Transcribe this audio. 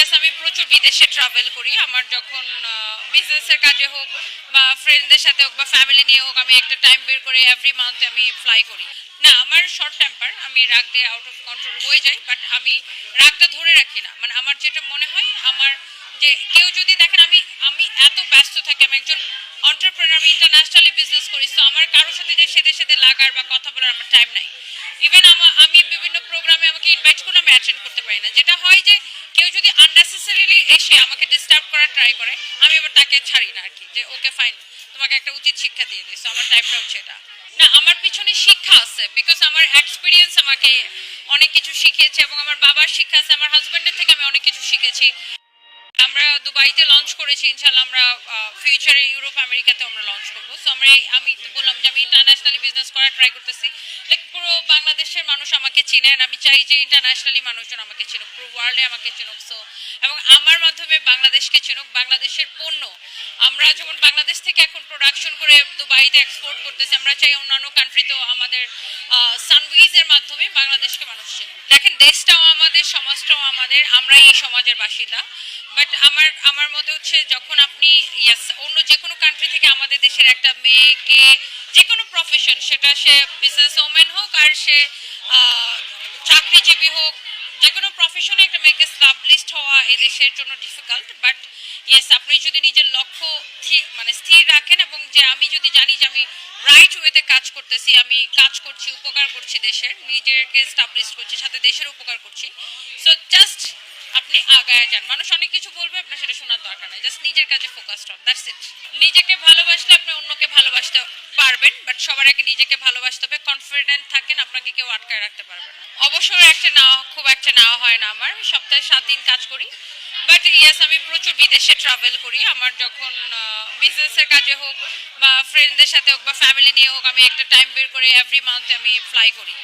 Yes, আমি প্রচুর বিদেশে ট্রাভেল করি। আমার যখন বিজনেসের কাজে হোক বা ফ্রেন্ডদের সাথে হোক বা ফ্যামিলি নিয়ে হোক, আমি একটা টাইম বের করে এভরি মান্থ আমি ফ্লাই করি। না, আমার শর্ট টেম্পার, আমি রাগ দিয়ে আউট অফ কন্ট্রোল হয়ে যাই, বাট আমি রাগটা ধরে রাখি না। মানে আমার যেটা মনে হয়, আমার যে কেউ যদি দেখেন আমি আমি এত ব্যস্ত থাকি, আমি একজন অন্টারপ্রেনার, আমি ইন্টারন্যাশনালি বিজনেস করি, তো আমার কারোর সাথে যে সেদের সাথে লাগার বা কথা বলার আমার টাইম নাই। ইভেন আমি বিভিন্ন প্রোগ্রামে আমাকে ইনভাইট করলে আমি অ্যাটেন্ড করতে পারি না। যেটা হয় যে কেউ যদি আননেসেসারিলি এসে আমাকে ডিস্টার্ব করার ট্রাই করে, আমি এবার তাকে ছাড়ি না আর কি, যে ওকে ফাইন, তোমাকে একটা উচিত শিক্ষা দিয়ে দিই। আমার টাইপটা হচ্ছে এটা। না, আমার পিছনে শিক্ষা আছে, বিকজ আমার এক্সপিরিয়েন্স আমাকে অনেক কিছু শিখিয়েছে, এবং আমার বাবার শিক্ষা আছে, আমার হাজব্যান্ডের থেকে আমি অনেক কিছু শিখেছি। আমরা দুবাইতে লঞ্চ করেছি, ইনশাল্লাহ আমরা ফিউচারে ইউরোপ আমেরিকাতে আমরা লঞ্চ করবো। সো আমি তো বললাম যে আমি ইন্টারন্যাশনালি বিজনেস করার ট্রাই করতেছি। লাইক পুরো বাংলাদেশের মানুষ আমাকে চিনে, আমি চাই যে ইন্টারন্যাশনালি মানুষজন আমাকে চিনুক, পুরো ওয়ার্ল্ডে আমাকে চিনুক। সো এবং আমার মাধ্যমে বাংলাদেশকে চিনুক, বাংলাদেশের পণ্য আমরা যেমন বাংলাদেশ থেকে এখন প্রোডাকশন করে দুবাইতে এক্সপোর্ট করতেছি, আমরা চাই অন্যান্য কান্ট্রিতেও আমাদের সানউইজের মাধ্যমে বাংলাদেশকে মানুষ চিনুক। দেখেন, দেশটাও আমাদের, সমাজটাও আমাদের, আমরা এই সমাজের বাসিন্দা। বাট আমার মতে হচ্ছে, যখন আপনি ইয়াস অন্য যে কোনো কান্ট্রি থেকে আমাদের দেশের একটা মেয়েকে, যে কোনো প্রফেশন, সেটা সে বিজনেস ওম্যান হোক আর সে চাকরিজীবী হোক, যে কোনো প্রফেশনে একটা মেয়েকে স্টাবলিশড হওয়া এই দেশের জন্য ডিফিকাল্ট। বাট ইয়েস, আপনি যদি নিজের লক্ষ্য ঠিক মানে স্থির রাখেন, এবং যে আমি যদি জানি যে আমি রাইট ওয়েতে কাজ করতেছি, আমি কাজ করছি, উপকার করছি দেশের, নিজেকে স্টাবলিশ করছি, সাথে দেশের উপকার করছি, সো জাস্ট আপনি আগায় যান। মানুষ অনেক কিছু বলবে, আপনার সেটা শোনার দরকার নেই, জাস্ট নিজের কাজে ফোকাসড হন, দ্যাটস ইট। নিজেকে ভালোবাসলে আপনি অন্যকে ভালোবাসতে পারবেন, বাট সবার আগে নিজেকে ভালোবাসতে হবে। কনফিডেন্ট থাকেন, আপনাকে কেউ আটকায় রাখতে পারবে না। অবসর একটা নেওয়া, খুব একটা নেওয়া হয় না আমার, সপ্তাহে 7 দিন কাজ করি। বাট ইয়েস, আমি প্রচুর বিদেশে ট্রাভেল করি। আমার যখন বিজনেসের কাজে হোক বা ফ্রেন্ডদের সাথে হোক বা ফ্যামিলি নিয়ে হোক, আমি একটা টাইম বের করে এভরি মান্থ আমি ফ্লাই করি।